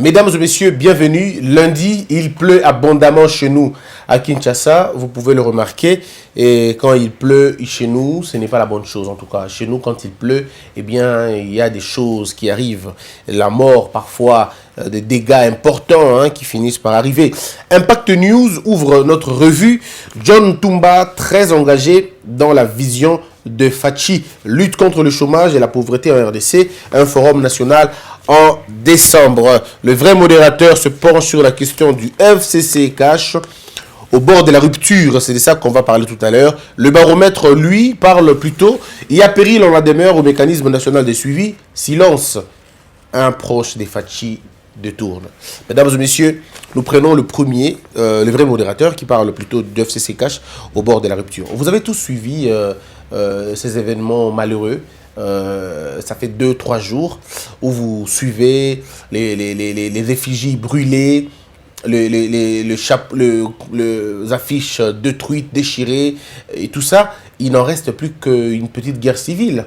Mesdames et messieurs, bienvenue. Lundi, il pleut abondamment chez nous à Kinshasa. Vous pouvez le remarquer. Et quand il pleut chez nous, ce n'est pas la bonne chose en tout cas. Chez nous, quand il pleut, eh bien, il y a des choses qui arrivent. La mort, parfois, des dégâts importants qui finissent par arriver. Impact News ouvre notre revue. John Tumba, très engagé dans la vision de Fachi, lutte contre le chômage et la pauvreté en RDC, un forum national en décembre. Le vrai modérateur se penche sur la question du FCC Cash au bord de la rupture, c'est de ça qu'on va parler tout à l'heure. Le baromètre, lui, parle plutôt, il y a péril en la demeure au mécanisme national de suivi, silence, un proche des Fachi détourne. Mesdames et messieurs, nous prenons le premier, le vrai modérateur, qui parle plutôt du FCC Cash au bord de la rupture. Vous avez tous suivi ces événements malheureux. Ça fait 2-3 jours où vous suivez les effigies brûlées, les affiches détruites, déchirées et tout ça. Il n'en reste plus qu'une petite guerre civile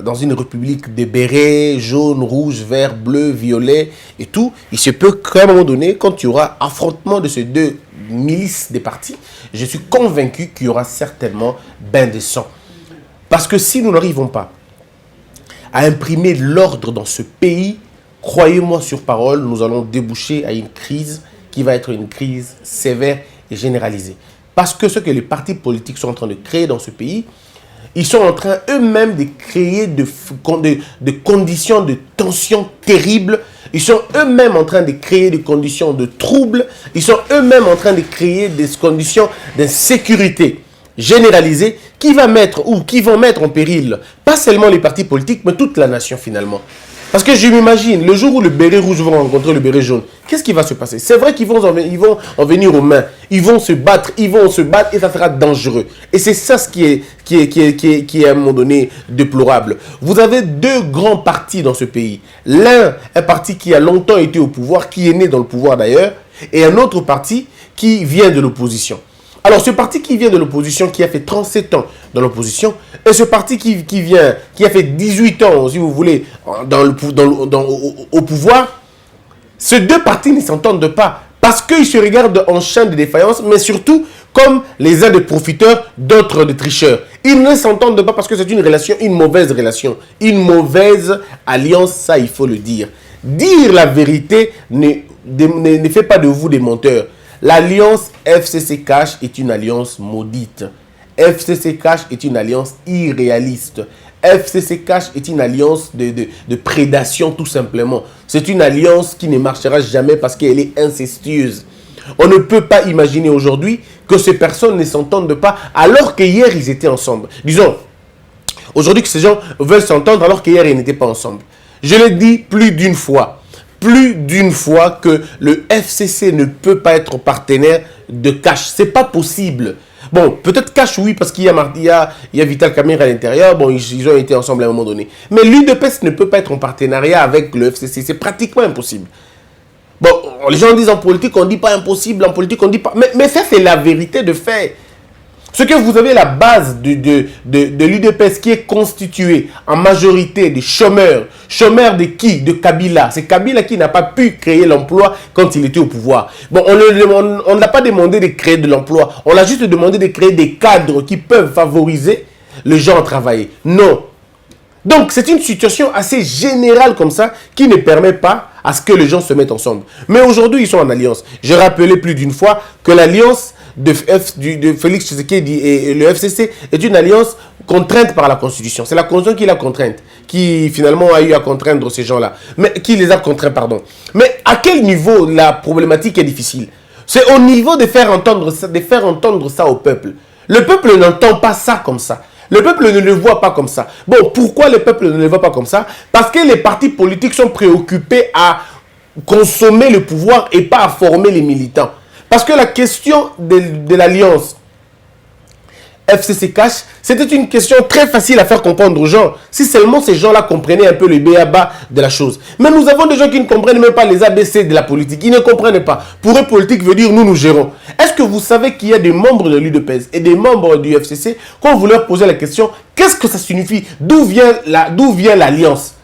dans une république des bérets jaunes, rouges, verts, bleus, violets et tout. Il se peut qu'à un moment donné, quand il y aura affrontement de ces deux milices des partis, je suis convaincu qu'il y aura certainement bain de sang. Parce que si nous n'arrivons pas à imprimer l'ordre dans ce pays, croyez-moi sur parole, nous allons déboucher à une crise qui va être une crise sévère et généralisée. Parce que ce que les partis politiques sont en train de créer dans ce pays, ils sont en train eux-mêmes de créer de conditions de tension terribles. Ils sont eux-mêmes en train de créer des conditions de troubles. Ils sont eux-mêmes en train de créer des conditions d'insécurité généralisée qui vont mettre en péril pas seulement les partis politiques, mais toute la nation finalement. Parce que je m'imagine, le jour où le béret rouge va rencontrer le béret jaune, qu'est-ce qui va se passer? C'est vrai qu'ils vont en venir aux mains, ils vont se battre et ça sera dangereux. Et c'est ça ce qui est à un moment donné déplorable. Vous avez deux grands partis dans ce pays. L'un, un parti qui a longtemps été au pouvoir, qui est né dans le pouvoir d'ailleurs, et un autre parti qui vient de l'opposition. Alors, ce parti qui vient de l'opposition, qui a fait 37 ans dans l'opposition, et ce parti qui a fait 18 ans, si vous voulez, au pouvoir, ces deux partis ne s'entendent pas parce qu'ils se regardent en champ de défaillance, mais surtout comme les uns des profiteurs, d'autres des tricheurs. Ils ne s'entendent pas parce que c'est une mauvaise relation, une mauvaise alliance, ça il faut le dire. Dire la vérité ne fait pas de vous des menteurs. L'alliance FCC Cash est une alliance maudite. FCC Cash est une alliance irréaliste. FCC Cash est une alliance de prédation tout simplement. C'est une alliance qui ne marchera jamais parce qu'elle est incestueuse. On ne peut pas imaginer aujourd'hui que ces personnes ne s'entendent pas alors qu'hier ils étaient ensemble. Disons, aujourd'hui que ces gens veulent s'entendre alors qu'hier ils n'étaient pas ensemble. Je l'ai dit plus d'une fois que le FCC ne peut pas être partenaire de Cash. C'est pas possible. Bon, peut-être Cash, oui, parce qu'il y a Vital Kamerhe à l'intérieur. Bon, ils ont été ensemble à un moment donné. Mais l'UDPS ne peut pas être en partenariat avec le FCC. C'est pratiquement impossible. Bon, les gens disent en politique, on ne dit pas impossible. En politique, on ne dit pas... Mais ça, c'est la vérité de fait. Ce que vous avez la base de l'UDPS qui est constituée en majorité des chômeurs. Chômeurs de qui? De Kabila. C'est Kabila qui n'a pas pu créer l'emploi quand il était au pouvoir. Bon, on ne l'a pas demandé de créer de l'emploi. On l'a juste demandé de créer des cadres qui peuvent favoriser les gens à travailler. Non. Donc, c'est une situation assez générale comme ça qui ne permet pas à ce que les gens se mettent ensemble. Mais aujourd'hui, ils sont en alliance. J'ai rappelé plus d'une fois que l'alliance de Félix Tshisekedi et le FCC est une alliance contrainte par la Constitution. C'est la Constitution qui l'a contrainte, qui finalement a eu à contraindre ces gens-là. Mais qui les a contraints, pardon. Mais à quel niveau la problématique est difficile? C'est au niveau de faire entendre ça au peuple. Le peuple n'entend pas ça comme ça. Le peuple ne le voit pas comme ça. Bon, pourquoi le peuple ne le voit pas comme ça? Parce que les partis politiques sont préoccupés à consommer le pouvoir et pas à former les militants. Parce que la question de l'alliance FCC Cash, c'était une question très facile à faire comprendre aux gens. Si seulement ces gens-là comprenaient un peu le b.a.-ba de la chose. Mais nous avons des gens qui ne comprennent même pas les ABC de la politique. Ils ne comprennent pas. Pour eux, politique veut dire nous gérons. Est-ce que vous savez qu'il y a des membres de l'UDPS et des membres du FCC, quand vous leur posez la question, qu'est-ce que ça signifie? D'où vient l'alliance?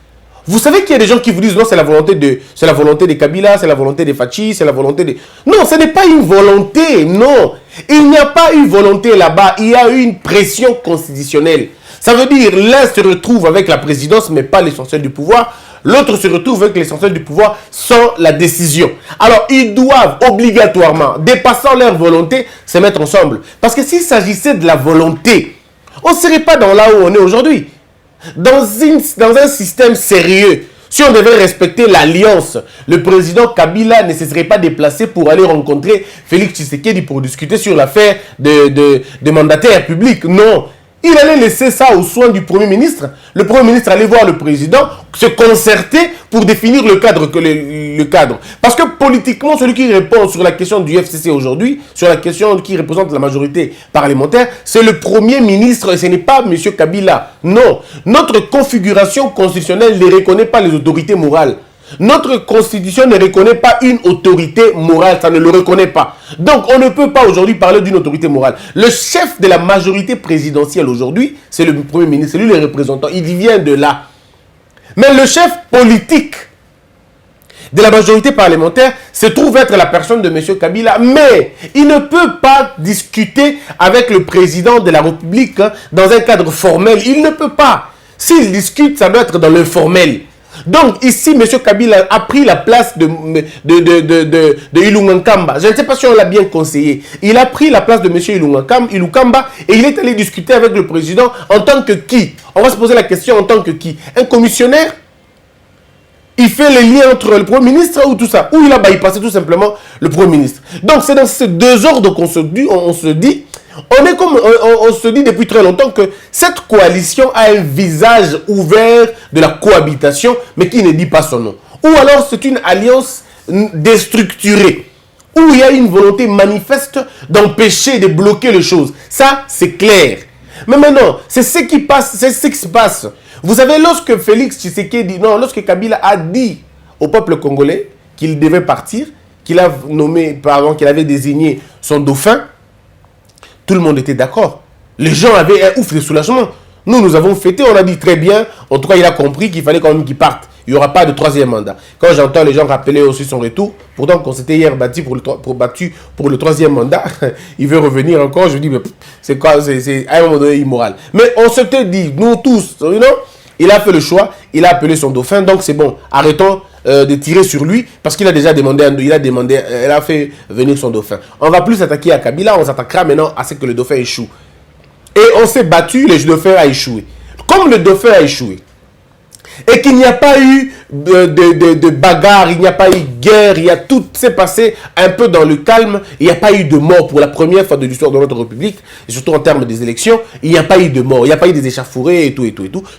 Vous savez qu'il y a des gens qui vous disent non, c'est la volonté de Kabila, c'est la volonté de Fachi, c'est la volonté de... Non, ce n'est pas une volonté, non. Il n'y a pas une volonté là-bas, il y a eu une pression constitutionnelle. Ça veut dire l'un se retrouve avec la présidence, mais pas l'essentiel du pouvoir. L'autre se retrouve avec l'essentiel du pouvoir sans la décision. Alors, ils doivent obligatoirement, dépassant leur volonté, se mettre ensemble. Parce que s'il s'agissait de la volonté, on ne serait pas dans là où on est aujourd'hui. Dans un système sérieux, si on devait respecter l'alliance, le président Kabila ne se serait pas déplacé pour aller rencontrer Félix Tshisekedi pour discuter sur l'affaire de mandataires publics. Non. Il allait laisser ça aux soins du Premier ministre. Le Premier ministre allait voir le président, se concerter pour définir le cadre. Parce que politiquement, celui qui répond sur la question du FCC aujourd'hui, sur la question qui représente la majorité parlementaire, c'est le Premier ministre et ce n'est pas M. Kabila. Non. Notre configuration constitutionnelle ne reconnaît pas les autorités morales. Notre constitution ne reconnaît pas une autorité morale, ça ne le reconnaît pas. Donc on ne peut pas aujourd'hui parler d'une autorité morale. Le chef de la majorité présidentielle aujourd'hui, c'est le Premier ministre, c'est lui le représentant, il vient de là. Mais le chef politique de la majorité parlementaire se trouve être la personne de M. Kabila, mais il ne peut pas discuter avec le président de la République dans un cadre formel, il ne peut pas. S'il discute, ça doit être dans le formel. Donc ici, M. Kabila a pris la place de Ilunga Nkamba. Je ne sais pas si on l'a bien conseillé. Il a pris la place de M. Ilunga et il est allé discuter avec le président en tant que qui? On va se poser la question en tant que qui? Un commissionnaire? Il fait les liens entre le Premier ministre ou tout ça? Ou il a bypassé tout simplement le Premier ministre? Donc c'est dans ces deux ordres qu'on se dit, on se dit depuis très longtemps que cette coalition a un visage ouvert de la cohabitation, mais qui ne dit pas son nom. Ou alors c'est une alliance déstructurée, où il y a une volonté manifeste d'empêcher, de bloquer les choses. Ça, c'est clair. Mais maintenant, c'est ce qui passe, c'est ce qui se passe. Vous savez, lorsque Félix Tshisekedi, non, lorsque Kabila a dit au peuple congolais qu'il devait partir, qu'il a nommé, pardon, qu'il avait désigné son dauphin, tout le monde était d'accord. Les gens avaient un ouf de soulagement. Nous avons fêté, on a dit très bien. En tout cas, il a compris qu'il fallait quand même qu'il parte. Il n'y aura pas de troisième mandat. Quand j'entends les gens rappeler aussi son retour, pourtant qu'on s'était hier battu pour le troisième mandat, il veut revenir encore. Je dis, mais c'est quoi? C'est à un moment donné immoral. Mais on s'était dit, nous tous, you know, il a fait le choix, il a appelé son dauphin, donc c'est bon. Arrêtons de tirer sur lui parce qu'il a déjà demandé, il a fait venir son dauphin. On va plus s'attaquer à Kabila, on s'attaquera maintenant à ce que le dauphin échoue. Et on s'est battu, le dauphin a échoué. Comme le dauphin a échoué, et qu'il n'y a pas eu de bagarre, il n'y a pas eu de guerre, tout s'est passé un peu dans le calme, il n'y a pas eu de mort pour la première fois de l'histoire de notre République, et surtout en termes des élections, il n'y a pas eu de mort, il n'y a pas eu des échauffourées et tout.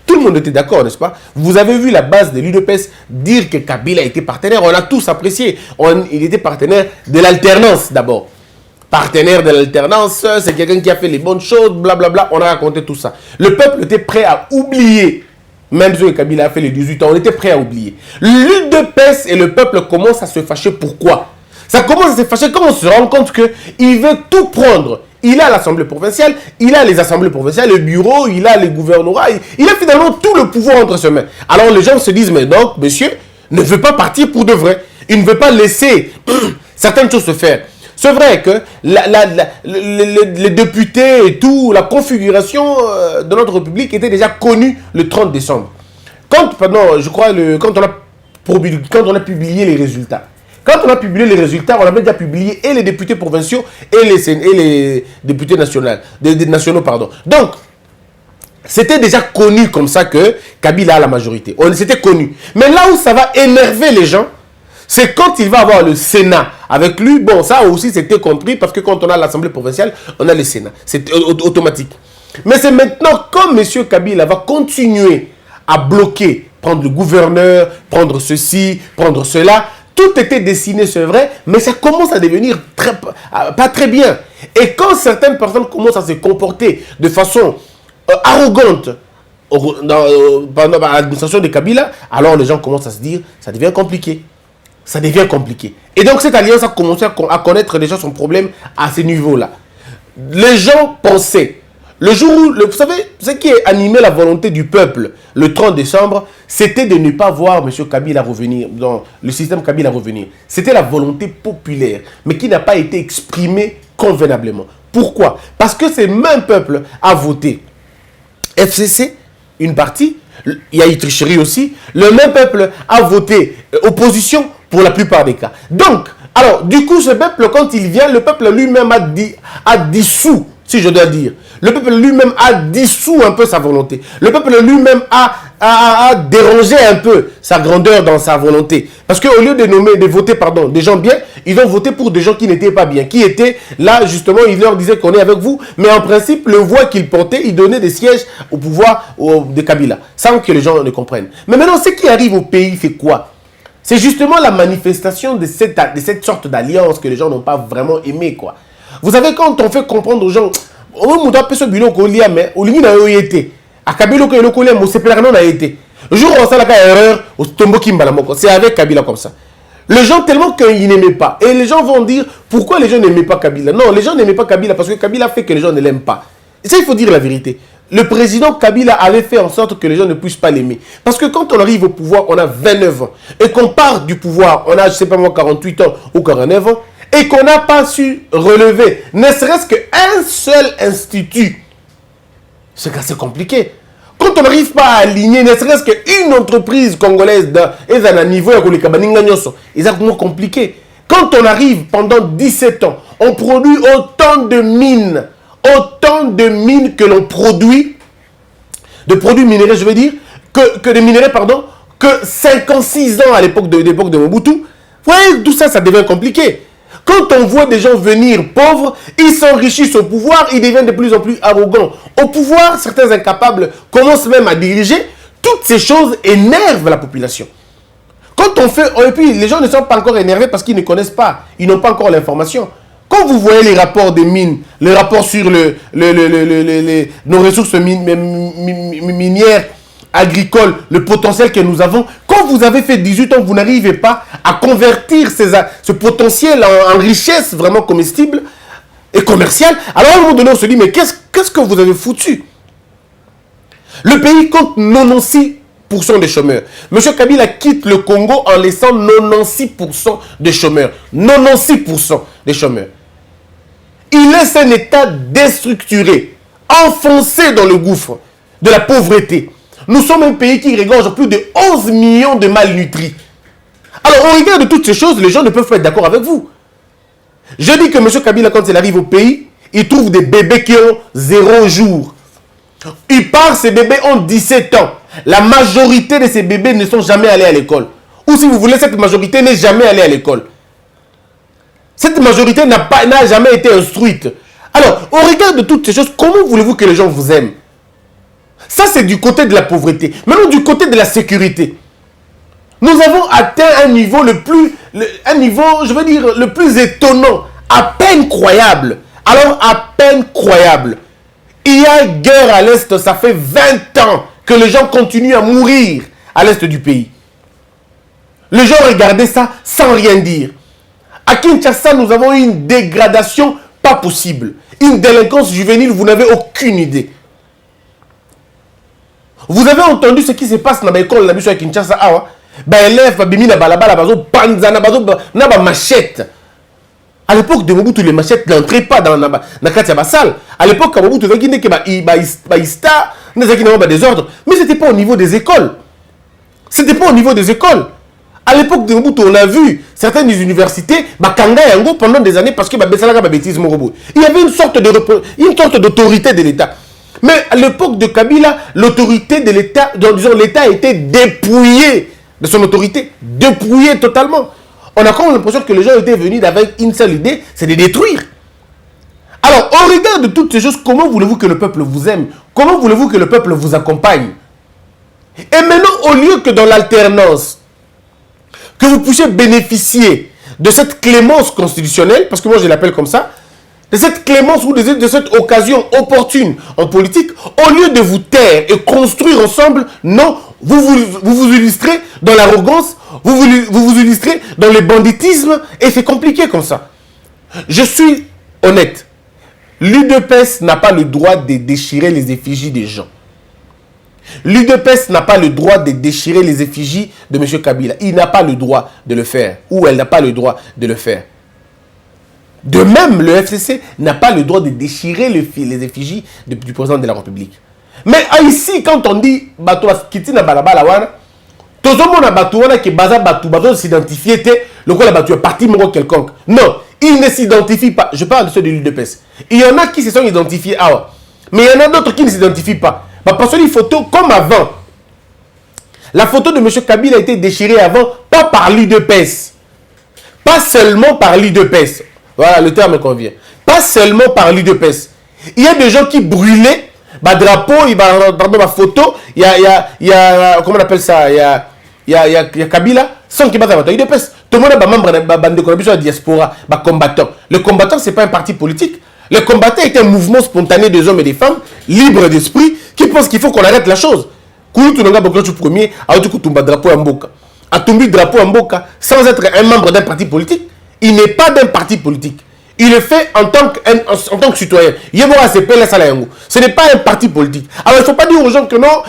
Tout le monde était d'accord, n'est-ce pas? Vous avez vu la base de l'UDPS dire que Kabila était partenaire, on a tous apprécié, il était partenaire de l'alternance d'abord. Partenaire de l'alternance, c'est quelqu'un qui a fait les bonnes choses, blablabla, on a raconté tout ça. Le peuple était prêt à oublier. Même si Kabila a fait les 18 ans, on était prêt à oublier. L'UDPS et le peuple commencent à se fâcher. Pourquoi? Ça commence à se fâcher quand on se rend compte qu'il veut tout prendre. Il a l'Assemblée provinciale, il a les assemblées provinciales, le bureau, il a les gouvernorats, il a finalement tout le pouvoir entre ses mains. Alors les gens se disent, mais donc, monsieur ne veut pas partir pour de vrai. Il ne veut pas laisser certaines choses se faire. C'est vrai que les députés et tout, la configuration de notre République était déjà connue le 30 décembre. Quand on a publié les résultats. Quand on a publié les résultats, on avait déjà publié et les députés provinciaux et les députés nationaux. Donc, c'était déjà connu comme ça que Kabila a la majorité. C'était connu. Mais là où ça va énerver les gens, c'est quand il va avoir le Sénat avec lui. Bon, ça aussi, c'était compris parce que quand on a l'Assemblée provinciale, on a le Sénat. C'est automatique. Mais c'est maintenant, comme M. Kabila va continuer à bloquer, prendre le gouverneur, prendre ceci, prendre cela, tout était dessiné, c'est vrai, mais ça commence à devenir pas très bien. Et quand certaines personnes commencent à se comporter de façon arrogante pendant l'administration de Kabila, alors les gens commencent à se dire, ça devient compliqué. Ça devient compliqué. Et donc cette alliance a commencé à connaître déjà son problème à ce niveau-là. Les gens pensaient, Le jour où, vous savez, ce qui a animé la volonté du peuple le 30 décembre, c'était de ne pas voir M. Kabila revenir, dans le système Kabila revenir. C'était la volonté populaire, mais qui n'a pas été exprimée convenablement. Pourquoi? Parce que ce même peuple a voté FCC, une partie, il y a eu tricherie aussi, le même peuple a voté opposition pour la plupart des cas. Donc, alors, du coup, ce peuple, quand il vient, le peuple lui-même a dissous, si je dois dire. Le peuple lui-même a dissous un peu sa volonté. Le peuple lui-même a dérangé un peu sa grandeur dans sa volonté. Parce qu'au lieu de voter des gens bien, ils ont voté pour des gens qui n'étaient pas bien. Qui étaient là, justement, ils leur disaient qu'on est avec vous. Mais en principe, le voix qu'ils portaient, ils donnaient des sièges au pouvoir de Kabila. Sans que les gens ne comprennent. Mais maintenant, ce qui arrive au pays, c'est quoi? C'est justement la manifestation de cette sorte d'alliance que les gens n'ont pas vraiment aimé, quoi. Vous savez, quand on fait comprendre aux gens, c'est avec Kabila comme ça. Les gens tellement qu'ils n'aimaient pas. Et les gens vont dire, pourquoi les gens n'aimaient pas Kabila? Non, les gens n'aimaient pas Kabila parce que Kabila fait que les gens ne l'aiment pas. Et ça, il faut dire la vérité. Le président Kabila avait fait en sorte que les gens ne puissent pas l'aimer. Parce que quand on arrive au pouvoir, on a 29 ans. Et qu'on part du pouvoir, on a, je sais pas moi, 48 ans ou 49 ans. Et qu'on n'a pas su relever, ne serait-ce qu'un seul institut. C'est assez compliqué. Quand on n'arrive pas à aligner, ne serait-ce qu'une entreprise congolaise et à un niveau, c'est compliqué. Quand on arrive pendant 17 ans, on produit autant de mines que l'on produit, de produits minéraux, je veux dire, que de minéraux, pardon, que 56 ans à l'époque de Mobutu. Vous voyez, tout ça, ça devient compliqué. Quand on voit des gens venir pauvres, ils s'enrichissent au pouvoir, ils deviennent de plus en plus arrogants. Au pouvoir, certains incapables commencent même à diriger. Toutes ces choses énervent la population. Quand on fait... Et puis, les gens ne sont pas encore énervés parce qu'ils ne connaissent pas. Ils n'ont pas encore l'information. Quand vous voyez les rapports des mines, les rapports sur nos ressources minières, agricoles, le potentiel que nous avons, quand vous avez fait 18 ans, vous n'arrivez pas à convertir ce potentiel en richesse vraiment comestible et commerciale, alors à un moment donné, on se dit, mais qu'est-ce que vous avez foutu? Le pays compte 96% de chômeurs. M. Kabila quitte le Congo en laissant 96% de chômeurs. 96% des chômeurs. Il laisse un État déstructuré, enfoncé dans le gouffre de la pauvreté. Nous sommes un pays qui regorge plus de 11 millions de malnutris. Alors, au regard de toutes ces choses, les gens ne peuvent pas être d'accord avec vous. Je dis que M. Kabila, quand il arrive au pays, il trouve des bébés qui ont 0 jour. Il part, ces bébés ont 17 ans. La majorité de ces bébés ne sont jamais allés à l'école. Ou si vous voulez, cette majorité n'est jamais allée à l'école. Cette majorité n'a jamais été instruite. Alors, au regard de toutes ces choses, comment voulez-vous que les gens vous aiment? Ça, c'est du côté de la pauvreté. Maintenant, du côté de la sécurité. Nous avons atteint un niveau le plus étonnant, à peine croyable. Alors, à peine croyable. Il y a guerre à l'Est, ça fait 20 ans que les gens continuent à mourir à l'Est du pays. Les gens regardaient ça sans rien dire. À Kinshasa, nous avons une dégradation pas possible. Une délinquance juvénile, vous n'avez aucune idée. Vous avez entendu ce qui se passe dans l'école à Kinshasa? Élèves, machette. À l'époque de Mobutu, les machettes n'entraient pas dans la salle. À l'époque, Mobutu, des ordres. Mais ce n'était pas au niveau des écoles. C'était pas au niveau des écoles. À l'époque de Mobutu, on a vu certaines universités, pendant des années, parce que il y avait une sorte d'autorité de l'État. Mais à l'époque de Kabila, l'autorité de l'État, disons, l'État a été dépouillé de son autorité, dépouillé totalement. On a comme l'impression que les gens étaient venus avec une seule idée, c'est de détruire. Alors, au regard de toutes ces choses, comment voulez-vous que le peuple vous aime? Comment voulez-vous que le peuple vous accompagne? Et maintenant, au lieu que dans l'alternance, que vous puissiez bénéficier de cette clémence constitutionnelle, parce que moi je l'appelle comme ça, de cette clémence ou de cette occasion opportune en politique, au lieu de vous taire et construire ensemble, non, vous illustrez dans l'arrogance, vous illustrez dans le banditisme, et c'est compliqué comme ça. Je suis honnête. L'UDPS n'a pas le droit de déchirer les effigies des gens. L'UDPS n'a pas le droit de déchirer les effigies de M. Kabila. Il n'a pas le droit de le faire. Ou elle n'a pas le droit de le faire. De même, le FCC n'a pas le droit de déchirer les effigies du président de la République. Mais ici, quand on dit « Bato Kitina Balabala wana », tout le monde a Bato wana qui baza Bato s'identifier le quoi la Bato est parti moro quelconque. Non, il ne s'identifie pas. Je parle de ceux de l'UDPS. Il y en a qui se sont identifiés. Ah, mais il y en a d'autres qui ne s'identifient pas. Parce que les photos, comme avant, la photo de M. Kabila a été déchirée avant, pas par l'UDPS. Pas seulement par l'UDPS. Voilà, le terme convient. Pas seulement par l'UDPS. Il y a des gens qui brûlaient, drapeau, ma photo, il y a, comment on appelle ça, il y a Kabila, sans qu'il y ait l'UDPS. Tout le monde a membre de la diaspora, combattant. Le combattant, ce n'est pas un parti politique. Le combattant est un mouvement spontané des hommes et des femmes, libres d'esprit, qui pensent qu'il faut qu'on arrête la chose. Kouloutou Nanga Boklochu premier a eu drapeau en Mboka. A tombé drapeau en Mboka sans être un membre d'un parti politique. Il n'est pas d'un parti politique. Il le fait en tant que citoyen. Ce n'est pas un parti politique. Alors il ne faut pas dire aux gens que non,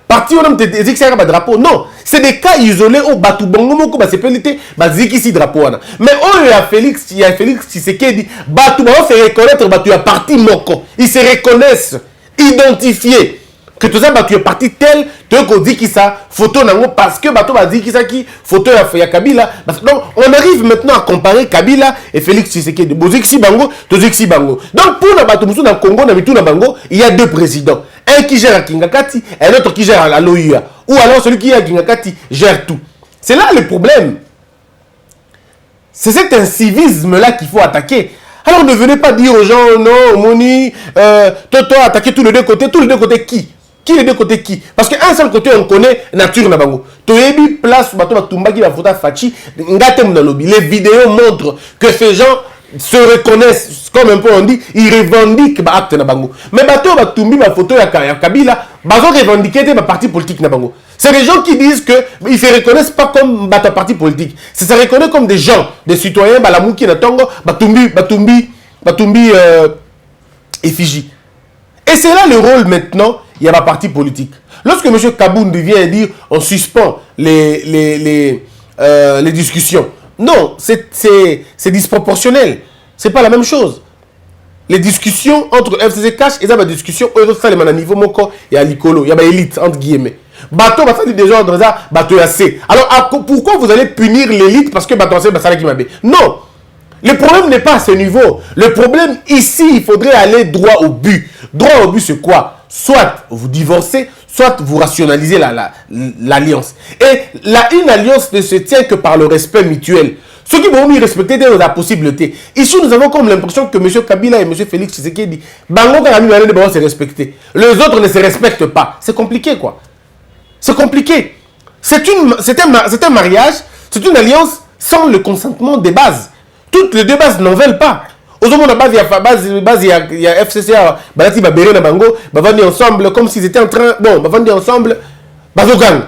parti on a drapeau. Non, c'est des cas isolés où Batou Bongo Moko c'est pelité, Ziki drapeau. Mais il y a Félix Tshisekedi, Batou fait reconnaître Batou a parti Moko. Ils se reconnaissent, identifiés. Que tout ça, tu es parti tel, tu as dit qui ça, photo nango, parce que tu as dit qui ça qui, photo il y a Kabila. Donc, on arrive maintenant à comparer Kabila et Félix Tshisekedi. Boziksi Bango, Toziksi Bango. Donc, pour la Batumoussou dans le Congo, dans Bango, il y a deux présidents. Un qui gère à Kingakati et un autre qui gère à l'OIA. Ou alors celui qui est à Kingakati gère tout. C'est là le problème. C'est cet incivisme-là qu'il faut attaquer. Alors, ne venez pas dire aux gens, non, Moni, toi, attaquer tous les deux côtés. Tous les deux côtés qui? Qui les deux côtés qui? Parce qu'un seul côté, on connaît nature na bango. Toyebi place bato batumbaki la photo fachi ngate mnalobi. Les vidéos montrent que ces gens se reconnaissent, comme un peu on dit, ils revendiquent ba acte na bango. Mais bato batumbi ma photo ya Kabila, bazo revendiquer ba parti politique na bango. C'est des gens qui disent que ils se reconnaissent pas comme bata parti politique. C'est se reconnaissent comme des gens, des citoyens balamouki na tongo batumbi effigie. Et c'est là le rôle maintenant. Il y a ma parti politique. Lorsque M. Kabound vient dire on suspend les discussions, non, c'est disproportionnel. Ce n'est pas la même chose. Les discussions entre FCC Cash et la discussion au niveau moko et à l'icolo, il y a une élite entre guillemets. Bateau va faire des ordres, bateau assez. Alors pourquoi vous allez punir l'élite parce que bateau assez, ça qui m'a bé? Non. Le problème n'est pas à ce niveau. Le problème ici, il faudrait aller droit au but. Droit au but, c'est quoi? Soit vous divorcez, soit vous rationalisez l'alliance. Et une alliance ne se tient que par le respect mutuel. Ceux qui vont respecter la possibilité. Ici, nous avons comme l'impression que M. Kabila et M. Félix Tshisekedi, Bango Karami vont se respecter. Les autres ne se respectent pas. C'est compliqué, quoi. C'est compliqué. C'est un mariage, c'est une alliance sans le consentement des bases. Toutes les deux bases n'en veulent pas. Aujourd'hui, il y a FCC, Balati Babéré na Bango, Bavandi ensemble, comme s'ils étaient en train. Bon, Bavandi ensemble, Bazogang.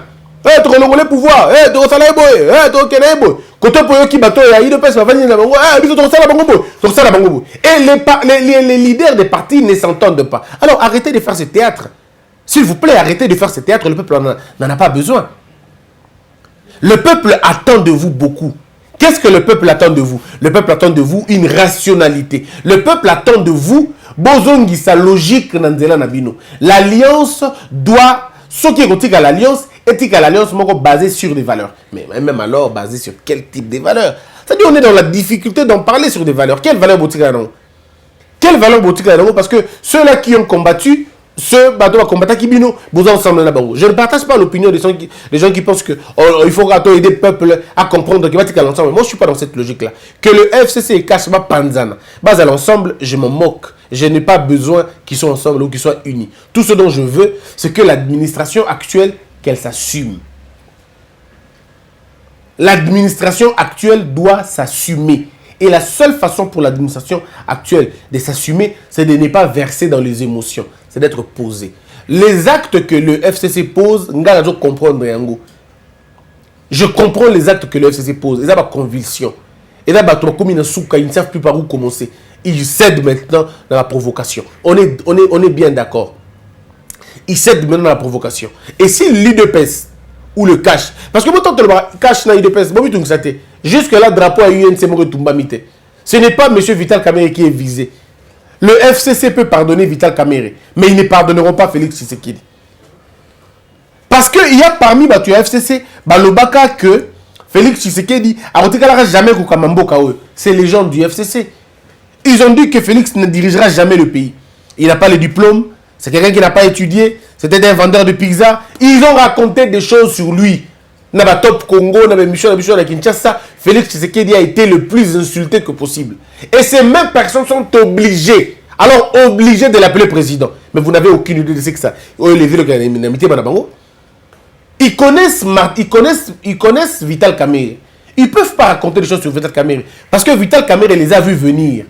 Tu as le pouvoir, tu as le boy, tu as le boy. Côté pour eux qui bateau, il y a une personne, Bavandi na Bango, tu as le Bango. Et les leaders des partis ne s'entendent pas. Alors arrêtez de faire ce théâtre. S'il vous plaît, arrêtez de faire ce théâtre, le peuple n'en a pas besoin. Le peuple attend de vous beaucoup. Qu'est-ce que le peuple attend de vous? Le peuple attend de vous une rationalité. Le peuple attend de vous bozongi sa logique nanzela nabino. L'alliance doit, ce qui est à l'alliance, est à l'alliance basée sur des valeurs. Mais même alors, basée sur quel type de valeurs? C'est-à-dire on est dans la difficulté d'en parler sur des valeurs. Quelle valeur boutique à nous? Quelle valeur boutique à nous? Parce que ceux-là qui ont combattu, ce bateau va combattre Kibino, vous ensemble là-bas. Je ne partage pas l'opinion des gens qui pensent qu'il faut aider le peuple à comprendre qu'il va être à l'ensemble. Moi, je ne suis pas dans cette logique-là. Que le FCC cache pas Panzana. Bas à l'ensemble, je m'en moque. Je n'ai pas besoin qu'ils soient ensemble ou qu'ils soient unis. Tout ce dont je veux, c'est que l'administration actuelle, qu'elle s'assume. L'administration actuelle doit s'assumer. Et la seule façon pour l'administration actuelle de s'assumer, c'est de ne pas verser dans les émotions. C'est d'être posé. Les actes que le FCC pose, je comprends. Je comprends les actes que le FCC pose. Ils ont ma conviction. Et là, comme ils ne savent plus par où commencer. Ils cèdent maintenant dans la provocation. On est bien d'accord. Ils cèdent maintenant dans la provocation. Et si l'UDPS ou le cash, parce que moi, tant que le cash dans l'UDPS, jusque-là, drapeau à UNC, ce n'est pas M. Vital Kamerhe qui est visé. Le FCC peut pardonner Vital Kamerhe, mais ils ne pardonneront pas Félix Tshisekedi. Parce qu'il y a parmi le FCC, Balobaka que Félix Tshisekedi a jamais c'est les gens du FCC. Ils ont dit que Félix ne dirigera jamais le pays. Il n'a pas le diplôme, c'est quelqu'un qui n'a pas étudié, c'était un vendeur de pizza. Ils ont raconté des choses sur lui. Dans Top Congo, dans Michel à Kinshasa, Félix Tshisekedi a été le plus insulté que possible. Et ces mêmes personnes sont obligées, alors obligées de l'appeler président. Mais vous n'avez aucune idée de ce que ça. Ils connaissent Vital Kamerhe. Ils ne peuvent pas raconter des choses sur Vital Kamerhe. Parce que Vital Kamerhe les a vus venir.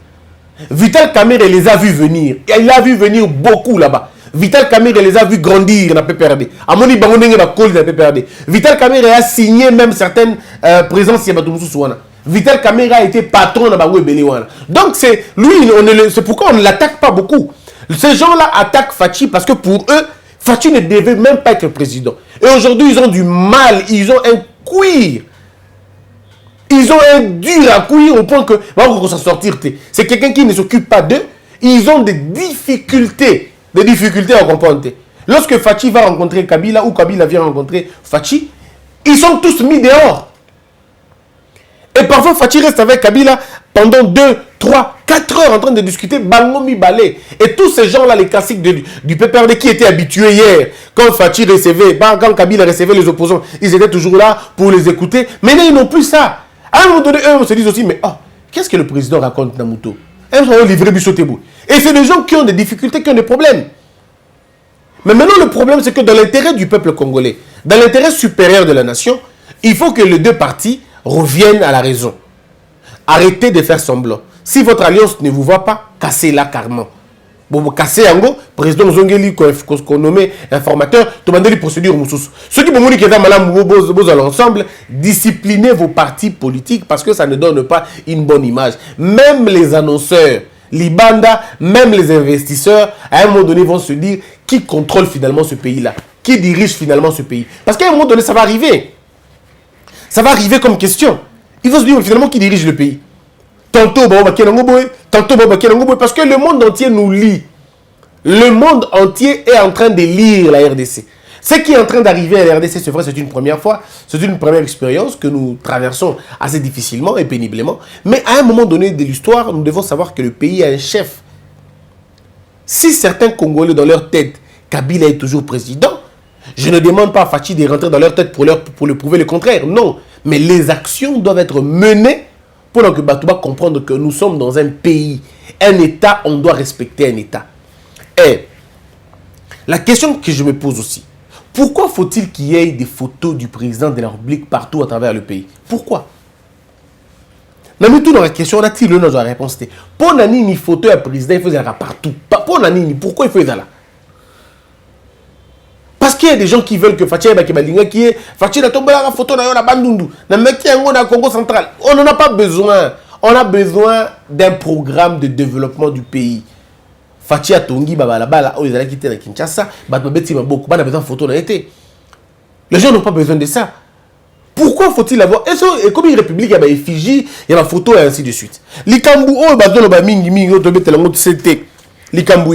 Vital Kamerhe les a vus venir. Et il a vu venir beaucoup là-bas. Vital Kamerhe les a vus grandir dans la PPRD. Vital Kamerhe a signé même certaines présences. Vital Kamerhe a été patron dans la Webelewana. Donc c'est pourquoi on ne l'attaque pas beaucoup. Ces gens-là attaquent Fachi parce que pour eux, Fachi ne devait même pas être président. Et aujourd'hui, ils ont du mal. Ils ont un cuir. Ils ont un dur à cuire au point que s'en sortir. C'est quelqu'un qui ne s'occupe pas d'eux. Ils ont des difficultés. Des difficultés à comprendre. Lorsque Fachi va rencontrer Kabila ou Kabila vient rencontrer Fachi, ils sont tous mis dehors. Et parfois, Fachi reste avec Kabila pendant 2, 3, 4 heures en train de discuter Bangomi Balé. Et tous ces gens-là, les classiques du PPRD qui étaient habitués hier, quand Fachi recevait, quand Kabila recevait les opposants, ils étaient toujours là pour les écouter. Maintenant, ils n'ont plus ça. À un moment donné, eux, on se dit aussi, mais qu'est-ce que le président raconte Namuto? Et c'est des gens qui ont des difficultés, qui ont des problèmes. Mais maintenant, le problème, c'est que dans l'intérêt du peuple congolais, dans l'intérêt supérieur de la nation, il faut que les deux partis reviennent à la raison. Arrêtez de faire semblant. Si votre alliance ne vous va pas, cassez-la carrément. Bon, vous cassez en gros, président Zongeli, qu'on nommé informateur, demandez les procédures. Ceux qui vont dire que l'ensemble, disciplinez vos partis politiques parce que ça ne donne pas une bonne image. Même les annonceurs, les bandas, même les investisseurs, à un moment donné, vont se dire qui contrôle finalement ce pays-là, qui dirige finalement ce pays. Parce qu'à un moment donné, ça va arriver. Ça va arriver comme question. Il faut se dire finalement qui dirige le pays. Tantôt, parce que le monde entier nous lit. Le monde entier est en train de lire la RDC. Ce qui est en train d'arriver à la RDC, c'est vrai, c'est une première fois, c'est une première expérience que nous traversons assez difficilement et péniblement. Mais à un moment donné de l'histoire, nous devons savoir que le pays a un chef. Si certains Congolais dans leur tête, Kabila est toujours président, je ne demande pas à Fachi de rentrer dans leur tête pour le prouver le contraire. Non, mais les actions doivent être menées pour que Batouba comprenne que nous sommes dans un pays, un État, on doit respecter un État. Et la question que je me pose aussi, pourquoi faut-il qu'il y ait des photos du président de la République partout à travers le pays? Pourquoi? Dans la question, on a tiré notre réponse. Pour Nani, ni photo du président, il faut aller partout. Pour Nani, pourquoi il faut aller là? Parce qu'il y a des gens qui veulent que Fachi la tombe la photo na Bandundu, na meki yango na Congo central. On n'en a pas besoin. On a besoin d'un programme de développement du pays. Fachi a tongi baba la bala o ezala quitté na Kinshasa, ba beti maboko, ba na besoin photo na été. Les gens n'ont pas besoin de ça. Pourquoi faut-il avoir et comme une république il y a des effigies, il y a la photo et ainsi de suite. Likambu o ba dono ba mingi mingi o to betela ngo c'était. Likambu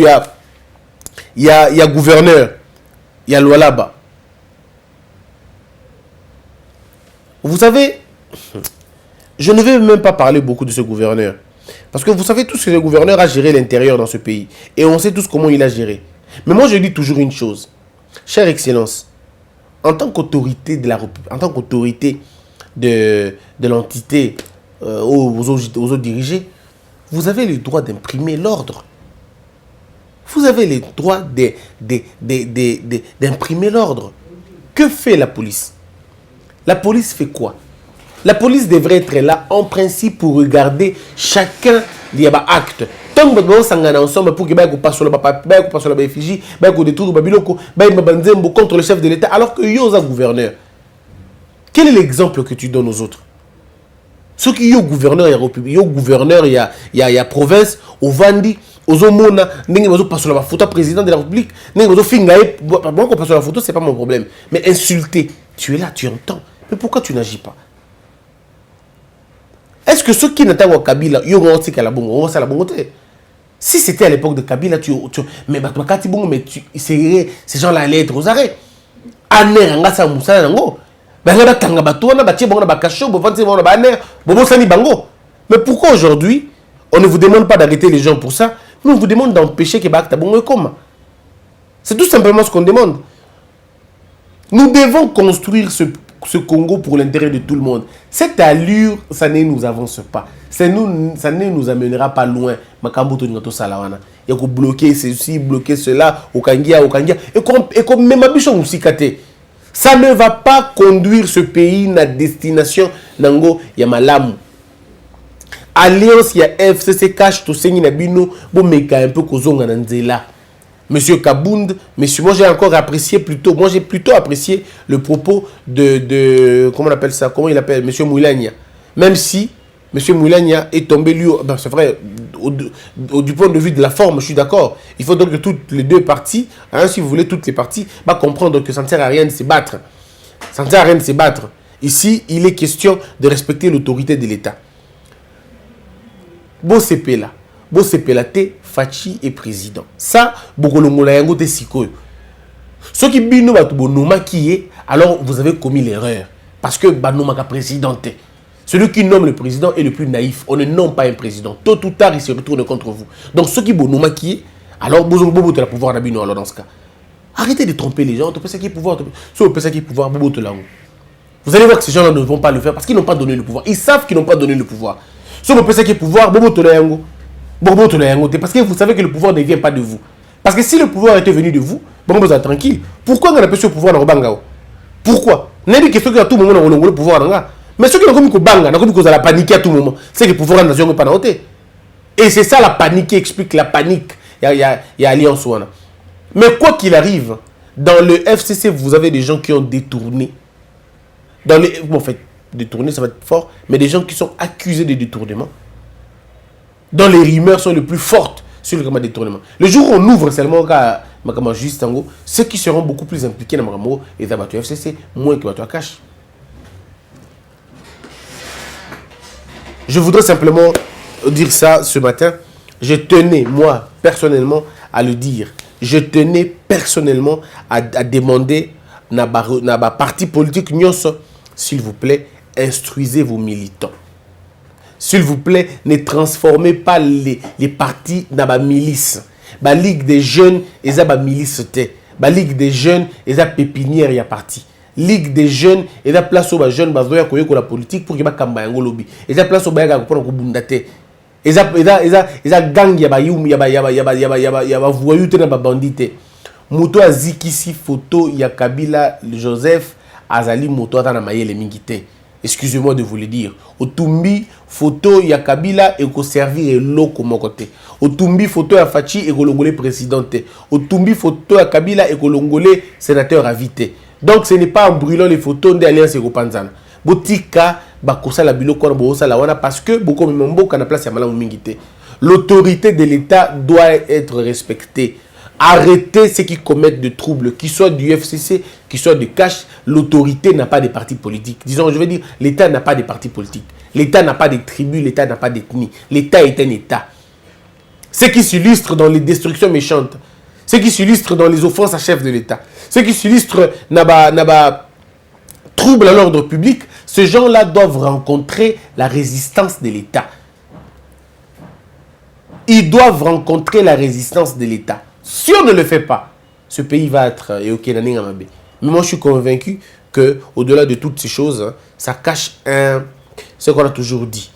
il y a gouverneur. Il y a Lualaba. Vous savez, je ne vais même pas parler beaucoup de ce gouverneur. Parce que vous savez tous que le gouverneur a géré l'intérieur dans ce pays. Et on sait tous comment il a géré. Mais moi, je dis toujours une chose. Chère Excellence, en tant qu'autorité de la République, en tant qu'autorité de l'entité aux autres dirigés, vous avez le droit d'imprimer l'ordre. Vous avez le droit d'imprimer l'ordre. Que fait la police? La police fait quoi? La police devrait être là en principe pour regarder chacun des actes. Tant que nous sommes ensemble pour que nous passions la effigie, nous détruisons contre le chef de l'État, alors que nous sommes gouverneur. Quel est l'exemple que tu donnes aux autres? Ceux qui sont gouverneur, il y a république, gouverneur, il y a province, au Vandi, aux Omona, n'engagez pas sur la photo président de la République, n'engagez pas fingaye, bon qu'on passe sur la photo, c'est pas mon problème. Mais insulter, tu es là, tu entends. Mais pourquoi tu n'agis pas? Est-ce que ceux qui n'attendent pas Kabila, ils ont aussi qu'à la bonne, ça la bonne. Si c'était à l'époque de Kabila, mais ces gens-là allaient être aux arrêts. Aner nga sa musala nango. Banga tanga batona batie bango na bakasho, bovanti bango na baner, bobo sani bango. Mais pourquoi aujourd'hui on ne vous demande pas d'arrêter les gens pour ça, mais on vous demande d'empêcher que bakta bongo comme. C'est tout simplement ce qu'on demande. Nous devons construire ce Congo pour l'intérêt de tout le monde. Cette allure, ça ne nous avance pas. Ça ne nous amènera pas loin. Makambuto ngato salawana. Il faut bloquer ceci, bloquer cela, okangia. Et comme même abichon musikate. Ça ne va pas conduire ce pays à destination nango yamalamu. Alliance ya FCC cache to sengi na bino bo meka un peu kozonga na nzela. Monsieur Kabound, moi j'ai encore apprécié plutôt, moi j'ai plutôt apprécié le propos de comment on appelle ça, comment il appelle, Monsieur Moulania. Même si Monsieur Moulania est tombé lui, ben c'est vrai, du point de vue de la forme, je suis d'accord. Il faut donc que toutes les deux parties, hein, si vous voulez toutes les parties, bah, comprendre que ça ne sert à rien de se battre. Ça ne sert à rien de se battre. Ici, il est question de respecter l'autorité de l'État. Beau CP là. Bo sepelate Fachi est président. Ça, Bokolongola yango te sikoyo. Ce qui bino batu bonoma qui est, alors vous avez commis l'erreur. Parce que banoma ka présidente. Celui qui nomme le président est le plus naïf. On ne nomme pas un président. Tôt ou tard, il se retourne contre vous. Donc ceux qui bonoma qui est, alors bozo bobo te la pouvoir d'abino alors dans ce cas. Arrêtez de tromper les gens. Tu peux ça qui est pouvoir. Sur le qui est pouvoir bobo te la. Vous allez voir que ces gens-là ne vont pas le faire parce qu'ils n'ont pas donné le pouvoir. Ils savent qu'ils n'ont pas donné le pouvoir. Sur le qui est pouvoir bobo te la yango. Parce que vous savez que le pouvoir ne vient pas de vous. Parce que si le pouvoir était venu de vous, bon, vous êtes tranquille. Pourquoi on a pas ce pouvoir dans le Bangao? Pourquoi? N'est pas question qu'à tout moment on a le pouvoir. Mais ceux qui ont commis que Banga, on a paniqué à tout moment. C'est que le pouvoir n'a pas noté. Et c'est ça la panique qui explique la panique. Il y a alliance. Mais quoi qu'il arrive, dans le FCC, vous avez des gens qui ont détourné. En fait, détourné, ça va être fort. Mais des gens qui sont accusés de détournement. Dont les rumeurs sont les plus fortes sur le détournement. Le jour où on ouvre seulement juste ceux qui seront beaucoup plus impliqués dans le et dans le FCC, moins que le cash. Je voudrais simplement dire ça ce matin. Je tenais, moi, personnellement, à le dire. Je tenais personnellement à demander à parti politique, s'il vous plaît, instruisez vos militants. S'il vous plaît, ne transformez pas les partis dans la milice. La Ligue des jeunes, ils ont la milice. La Ligue des jeunes, ils ont pépinière, il y a parti. Ligue des jeunes, ils ont place aux jeunes, ils ont la politique pour qu'ils aient un lobby. Ils ont place aux jeunes pour qu'ils aient ils ont gang, il y a voyou, il y a bandité. Moto a zikisi photo, il y a Kabila, Joseph, Azali, moto a mayele mingite. Excusez-moi de vous le dire. Otumbi, photo ya Kabila et ko servir loko mon côté. Otumbi, photo ya Fachi et ko longolé présidente. Otumbi, photo ya Kabila et ko longolé sénateur invité. Donc ce n'est pas en brûlant les photos d'Alliance et Panzana. Botika, bakosa la biloko na bosa la wana parce que beaucoup membo kana place ya malamu mingité. L'autorité de l'État doit être respectée. Arrêtez ceux qui commettent des troubles, qu'ils soient du FCC, qu'ils soient du cash. L'autorité n'a pas de parti politique. Disons, je veux dire, l'État n'a pas de parti politique. L'État n'a pas de tribus, l'État n'a pas d'ethnie. L'État est un État. Ce qui s'illustre dans les destructions méchantes, ce qui s'illustre dans les offenses à chef de l'État, ce qui s'illustre dans trouble à l'ordre public, ces gens-là doivent rencontrer la résistance de l'État. Ils doivent rencontrer la résistance de l'État. Si on ne le fait pas, ce pays va être mais moi je suis convaincu que au-delà de toutes ces choses, ça cache ce qu'on a toujours dit.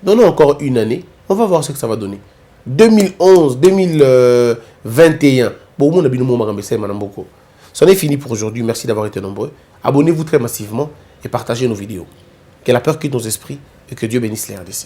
Donnons encore une année, on va voir ce que ça va donner. 2011, 2021. Bon, c'en est fini pour aujourd'hui. Merci d'avoir été nombreux. Abonnez-vous très massivement et partagez nos vidéos. Que la peur quitte nos esprits et que Dieu bénisse les RDC.